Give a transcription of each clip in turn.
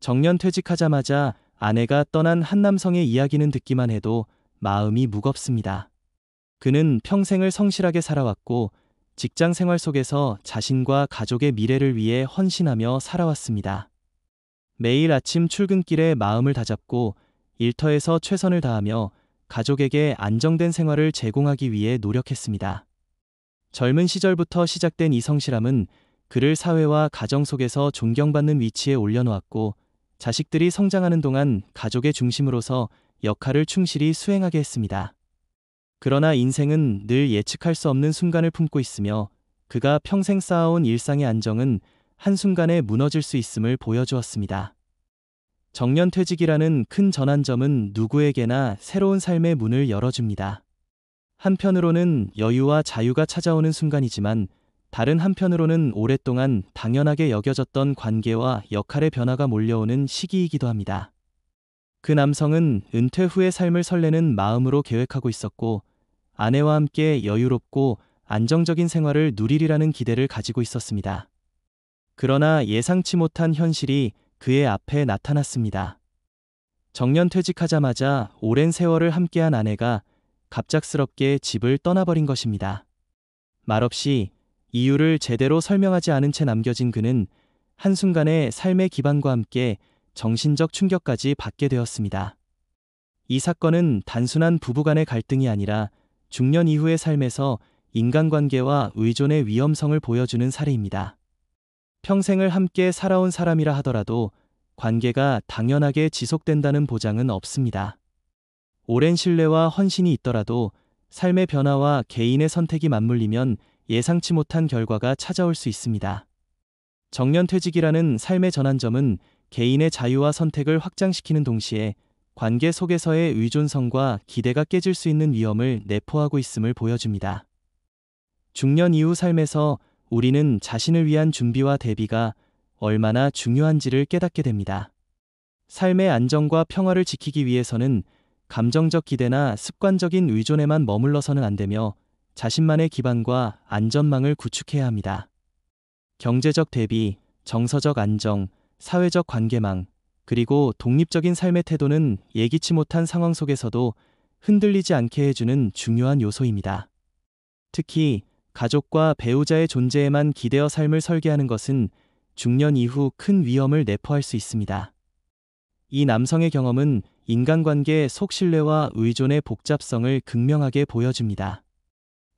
정년퇴직하자마자 아내가 떠난 한 남성의 이야기는 듣기만 해도 마음이 무겁습니다. 그는 평생을 성실하게 살아왔고 직장 생활 속에서 자신과 가족의 미래를 위해 헌신하며 살아왔습니다. 매일 아침 출근길에 마음을 다잡고 일터에서 최선을 다하며 가족에게 안정된 생활을 제공하기 위해 노력했습니다. 젊은 시절부터 시작된 이 성실함은 그를 사회와 가정 속에서 존경받는 위치에 올려놓았고 자식들이 성장하는 동안 가족의 중심으로서 역할을 충실히 수행하게 했습니다. 그러나 인생은 늘 예측할 수 없는 순간을 품고 있으며 그가 평생 쌓아온 일상의 안정은 한순간에 무너질 수 있음을 보여주었습니다. 정년퇴직이라는 큰 전환점은 누구에게나 새로운 삶의 문을 열어줍니다. 한편으로는 여유와 자유가 찾아오는 순간이지만 다른 한편으로는 오랫동안 당연하게 여겨졌던 관계와 역할의 변화가 몰려오는 시기이기도 합니다. 그 남성은 은퇴 후의 삶을 설레는 마음으로 계획하고 있었고 아내와 함께 여유롭고 안정적인 생활을 누리리라는 기대를 가지고 있었습니다. 그러나 예상치 못한 현실이 그의 앞에 나타났습니다. 정년퇴직하자마자 오랜 세월을 함께한 아내가 갑작스럽게 집을 떠나버린 것입니다. 말없이 이유를 제대로 설명하지 않은 채 남겨진 그는 한순간에 삶의 기반과 함께 정신적 충격까지 받게 되었습니다. 이 사건은 단순한 부부간의 갈등이 아니라 중년 이후의 삶에서 인간관계와 의존의 위험성을 보여주는 사례입니다. 평생을 함께 살아온 사람이라 하더라도 관계가 당연하게 지속된다는 보장은 없습니다. 오랜 신뢰와 헌신이 있더라도 삶의 변화와 개인의 선택이 맞물리면 예상치 못한 결과가 찾아올 수 있습니다. 정년퇴직이라는 삶의 전환점은 개인의 자유와 선택을 확장시키는 동시에 관계 속에서의 의존성과 기대가 깨질 수 있는 위험을 내포하고 있음을 보여줍니다. 중년 이후 삶에서 우리는 자신을 위한 준비와 대비가 얼마나 중요한지를 깨닫게 됩니다. 삶의 안정과 평화를 지키기 위해서는 감정적 기대나 습관적인 의존에만 머물러서는 안 되며 자신만의 기반과 안전망을 구축해야 합니다. 경제적 대비, 정서적 안정, 사회적 관계망, 그리고 독립적인 삶의 태도는 예기치 못한 상황 속에서도 흔들리지 않게 해주는 중요한 요소입니다. 특히 가족과 배우자의 존재에만 기대어 삶을 설계하는 것은 중년 이후 큰 위험을 내포할 수 있습니다. 이 남성의 경험은 인간관계 속 신뢰와 의존의 복잡성을 극명하게 보여줍니다.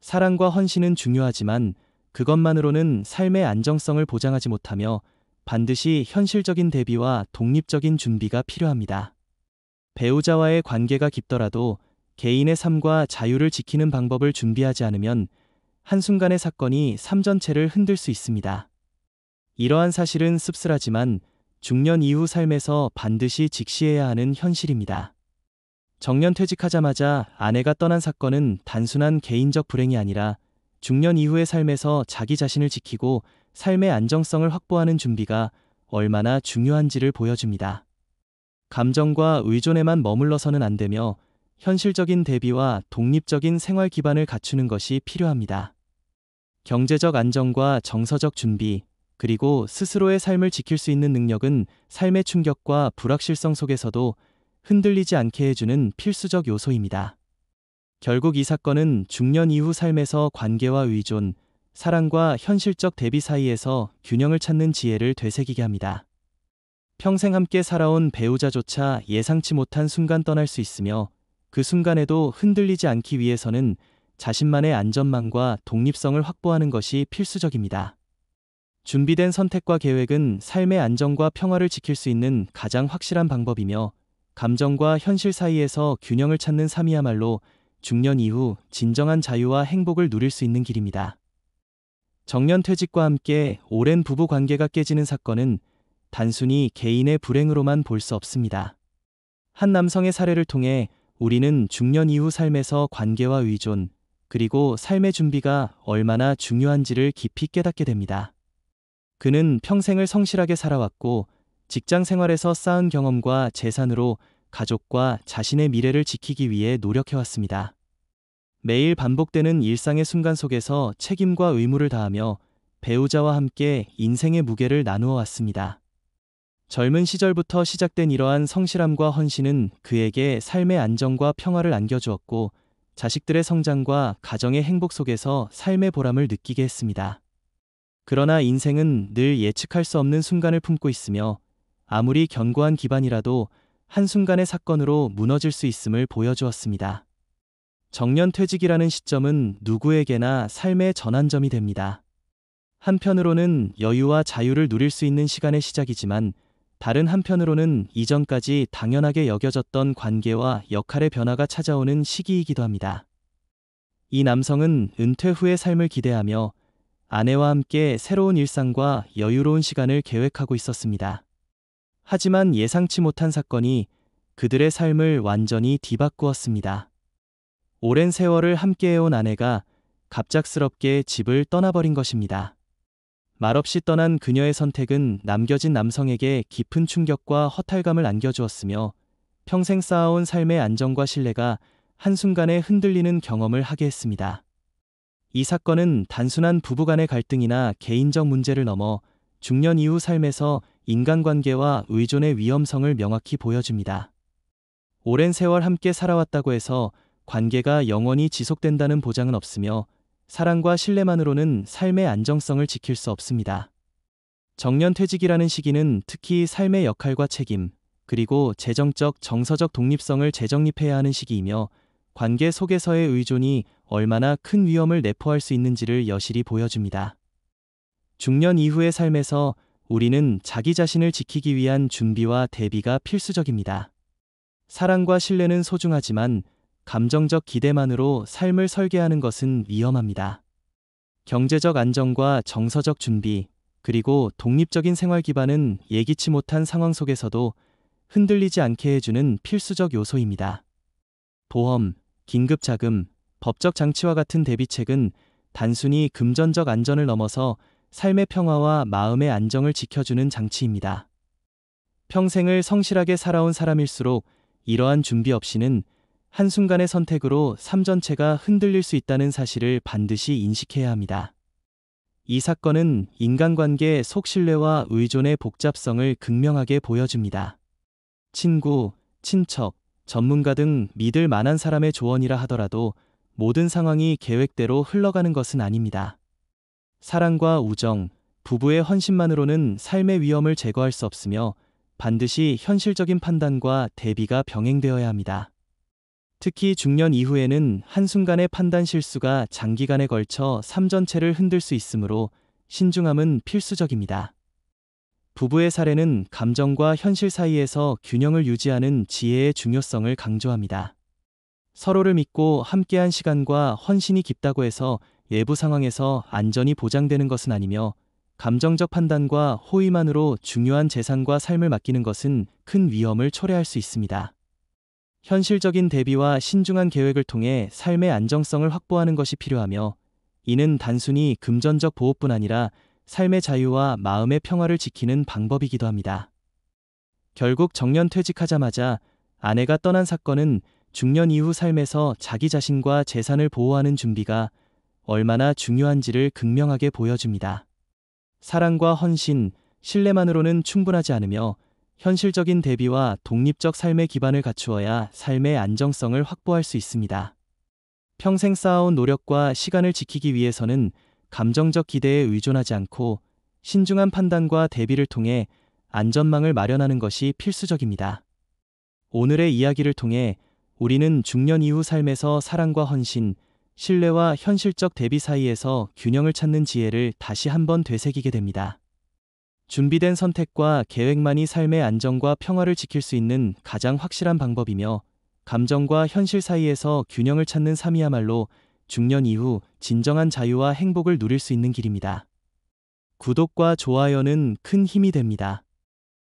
사랑과 헌신은 중요하지만 그것만으로는 삶의 안정성을 보장하지 못하며 반드시 현실적인 대비와 독립적인 준비가 필요합니다. 배우자와의 관계가 깊더라도 개인의 삶과 자유를 지키는 방법을 준비하지 않으면 한순간의 사건이 삶 전체를 흔들 수 있습니다. 이러한 사실은 씁쓸하지만 중년 이후 삶에서 반드시 직시해야 하는 현실입니다. 정년퇴직하자마자 아내가 떠난 사건은 단순한 개인적 불행이 아니라 중년 이후의 삶에서 자기 자신을 지키고 삶의 안정성을 확보하는 준비가 얼마나 중요한지를 보여줍니다. 감정과 의존에만 머물러서는 안 되며 현실적인 대비와 독립적인 생활 기반을 갖추는 것이 필요합니다. 경제적 안정과 정서적 준비, 그리고 스스로의 삶을 지킬 수 있는 능력은 삶의 충격과 불확실성 속에서도 흔들리지 않게 해주는 필수적 요소입니다. 결국 이 사건은 중년 이후 삶에서 관계와 의존, 사랑과 현실적 대비 사이에서 균형을 찾는 지혜를 되새기게 합니다. 평생 함께 살아온 배우자조차 예상치 못한 순간 떠날 수 있으며 그 순간에도 흔들리지 않기 위해서는 자신만의 안전망과 독립성을 확보하는 것이 필수적입니다. 준비된 선택과 계획은 삶의 안정과 평화를 지킬 수 있는 가장 확실한 방법이며 감정과 현실 사이에서 균형을 찾는 삶이야말로 중년 이후 진정한 자유와 행복을 누릴 수 있는 길입니다. 정년퇴직과 함께 오랜 부부 관계가 깨지는 사건은 단순히 개인의 불행으로만 볼 수 없습니다. 한 남성의 사례를 통해 우리는 중년 이후 삶에서 관계와 의존, 그리고 삶의 준비가 얼마나 중요한지를 깊이 깨닫게 됩니다. 그는 평생을 성실하게 살아왔고 직장 생활에서 쌓은 경험과 재산으로 가족과 자신의 미래를 지키기 위해 노력해왔습니다. 매일 반복되는 일상의 순간 속에서 책임과 의무를 다하며 배우자와 함께 인생의 무게를 나누어 왔습니다. 젊은 시절부터 시작된 이러한 성실함과 헌신은 그에게 삶의 안정과 평화를 안겨주었고, 자식들의 성장과 가정의 행복 속에서 삶의 보람을 느끼게 했습니다. 그러나 인생은 늘 예측할 수 없는 순간을 품고 있으며, 아무리 견고한 기반이라도 한순간의 사건으로 무너질 수 있음을 보여주었습니다. 정년퇴직이라는 시점은 누구에게나 삶의 전환점이 됩니다. 한편으로는 여유와 자유를 누릴 수 있는 시간의 시작이지만, 다른 한편으로는 이전까지 당연하게 여겨졌던 관계와 역할의 변화가 찾아오는 시기이기도 합니다. 이 남성은 은퇴 후의 삶을 기대하며 아내와 함께 새로운 일상과 여유로운 시간을 계획하고 있었습니다. 하지만 예상치 못한 사건이 그들의 삶을 완전히 뒤바꾸었습니다. 오랜 세월을 함께해온 아내가 갑작스럽게 집을 떠나버린 것입니다. 말없이 떠난 그녀의 선택은 남겨진 남성에게 깊은 충격과 허탈감을 안겨주었으며, 평생 쌓아온 삶의 안정과 신뢰가 한순간에 흔들리는 경험을 하게 했습니다. 이 사건은 단순한 부부간의 갈등이나 개인적 문제를 넘어 중년 이후 삶에서 인간관계와 의존의 위험성을 명확히 보여줍니다. 오랜 세월 함께 살아왔다고 해서 관계가 영원히 지속된다는 보장은 없으며, 사랑과 신뢰만으로는 삶의 안정성을 지킬 수 없습니다. 정년퇴직이라는 시기는 특히 삶의 역할과 책임, 그리고 재정적, 정서적 독립성을 재정립해야 하는 시기이며, 관계 속에서의 의존이 얼마나 큰 위험을 내포할 수 있는지를 여실히 보여줍니다. 중년 이후의 삶에서 우리는 자기 자신을 지키기 위한 준비와 대비가 필수적입니다. 사랑과 신뢰는 소중하지만 감정적 기대만으로 삶을 설계하는 것은 위험합니다. 경제적 안정과 정서적 준비, 그리고 독립적인 생활 기반은 예기치 못한 상황 속에서도 흔들리지 않게 해주는 필수적 요소입니다. 보험, 긴급자금, 법적 장치와 같은 대비책은 단순히 금전적 안전을 넘어서 삶의 평화와 마음의 안정을 지켜주는 장치입니다. 평생을 성실하게 살아온 사람일수록 이러한 준비 없이는 한순간의 선택으로 삶 전체가 흔들릴 수 있다는 사실을 반드시 인식해야 합니다. 이 사건은 인간관계의 속신뢰와 의존의 복잡성을 극명하게 보여줍니다. 친구, 친척, 전문가 등 믿을 만한 사람의 조언이라 하더라도 모든 상황이 계획대로 흘러가는 것은 아닙니다. 사랑과 우정, 부부의 헌신만으로는 삶의 위험을 제거할 수 없으며, 반드시 현실적인 판단과 대비가 병행되어야 합니다. 특히 중년 이후에는 한순간의 판단 실수가 장기간에 걸쳐 삶 전체를 흔들 수 있으므로 신중함은 필수적입니다. 부부의 사례는 감정과 현실 사이에서 균형을 유지하는 지혜의 중요성을 강조합니다. 서로를 믿고 함께한 시간과 헌신이 깊다고 해서 외부 상황에서 안전이 보장되는 것은 아니며, 감정적 판단과 호의만으로 중요한 재산과 삶을 맡기는 것은 큰 위험을 초래할 수 있습니다. 현실적인 대비와 신중한 계획을 통해 삶의 안정성을 확보하는 것이 필요하며, 이는 단순히 금전적 보호뿐 아니라 삶의 자유와 마음의 평화를 지키는 방법이기도 합니다. 결국 정년퇴직하자마자 아내가 떠난 사건은 중년 이후 삶에서 자기 자신과 재산을 보호하는 준비가 얼마나 중요한지를 극명하게 보여줍니다. 사랑과 헌신, 신뢰만으로는 충분하지 않으며, 현실적인 대비와 독립적 삶의 기반을 갖추어야 삶의 안정성을 확보할 수 있습니다. 평생 쌓아온 노력과 시간을 지키기 위해서는 감정적 기대에 의존하지 않고 신중한 판단과 대비를 통해 안전망을 마련하는 것이 필수적입니다. 오늘의 이야기를 통해 우리는 중년 이후 삶에서 사랑과 헌신, 신뢰와 현실적 대비 사이에서 균형을 찾는 지혜를 다시 한번 되새기게 됩니다. 준비된 선택과 계획만이 삶의 안정과 평화를 지킬 수 있는 가장 확실한 방법이며, 감정과 현실 사이에서 균형을 찾는 삶이야말로 중년 이후 진정한 자유와 행복을 누릴 수 있는 길입니다. 구독과 좋아요는 큰 힘이 됩니다.